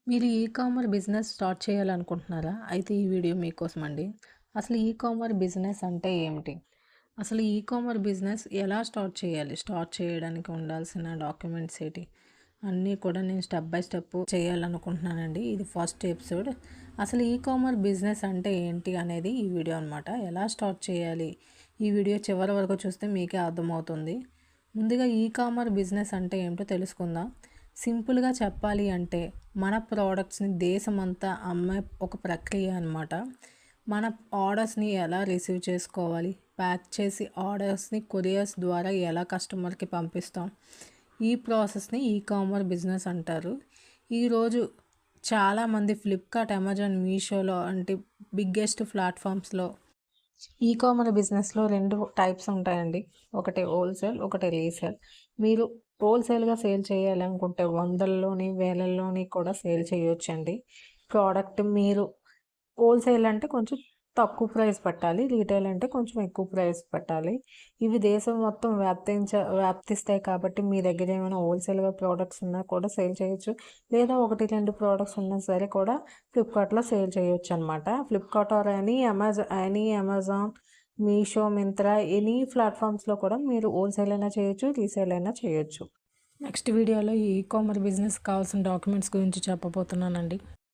మీరు e commerce business start చేయాలనుకుంటున్నారా? అయితే ఈ వీడియో మీకోసం అండి. అసలు ఈ కామర్స్ బిజినెస్ అంటే ఏమిటి? అసలు ఈ కామర్స్ బిజినెస్ ఎలా స్టార్ట్ చేయాలి? స్టార్ట్ చేయడానికి ఉండాల్సిన డాక్యుమెంట్స్ ఏంటి? అన్నీ కూడా నేను స్టెప్ బై స్టెప్ చేయాలనుకుంటున్నానండి. ఇది ఫస్ట్ ఎపిసోడ్. అసలు ఈ కామర్స్ బిజినెస్ అంటే ఏంటి అనేది ఈ వీడియో అనమాట. ఎలా స్టార్ట్ చేయాలి? ఈ వీడియో చివరి వరకు చూస్తే మీకే అర్థమవుతుంది. ముందుగా ఈ కామర్స్ బిజినెస్ అంటే ఏంటో తెలుసుకుందాం. సింపుల్గా చెప్పాలి అంటే మన ప్రోడక్ట్స్ని దేశమంతా అమ్మే ఒక ప్రక్రియ అనమాట. మన ఆర్డర్స్ని ఎలా రిసీవ్ చేసుకోవాలి, ప్యాక్ చేసి ఆర్డర్స్ని కొరియర్స్ ద్వారా ఎలా కస్టమర్కి పంపిస్తాం, ఈ ప్రాసెస్ని ఈ కామర్స్ బిజినెస్ అంటారు. ఈరోజు చాలామంది ఫ్లిప్కార్ట్, అమెజాన్, మీషోలో అంటే బిగ్గెస్ట్ ప్లాట్ఫామ్స్లో ఈ కామర్స్ బిజినెస్లో 2 టైప్స్ ఉంటాయండి. ఒకటి హోల్సేల్, ఒకటి రీసేల్. మీరు హోల్సేల్‌గా సేల్ చేయాలనుకుంటే వందల్లోని, వేలల్లోని కూడా సేల్ చేయొచ్చండి. ప్రోడక్ట్ మీరు హోల్సేల్ అంటే కొంచెం తక్కువ ప్రైస్ పెట్టాలి. రీటైల్ అంటే కొంచెం ఎక్కువ ప్రైస్ పెట్టాలి. ఇవి దేశం మొత్తం వ్యాప్తిస్తాయి కాబట్టి మీ దగ్గర ఏమైనా హోల్సేల్‌గా ప్రోడక్ట్స్ ఉన్నా కూడా సేల్ చేయొచ్చు. లేదా 1, 2 ప్రోడక్ట్స్ ఉన్నా సరే కూడా ఫ్లిప్‌కార్ట్‌లో సేల్ చేయొచ్చనమాట. Flipkart or any Amazon, Meesho, Myntra any ప్లాట్‌ఫామ్స్‌లో కూడా మీరు హోల్సేల్ అయినా చేయొచ్చు, రీసేల్ అయినా చేయొచ్చు. నెక్స్ట్ వీడియోలో ఈ కామర్స్ బిజినెస్ కావాల్సిన డాక్యుమెంట్స్ గురించి చెప్పబోతున్నానండి.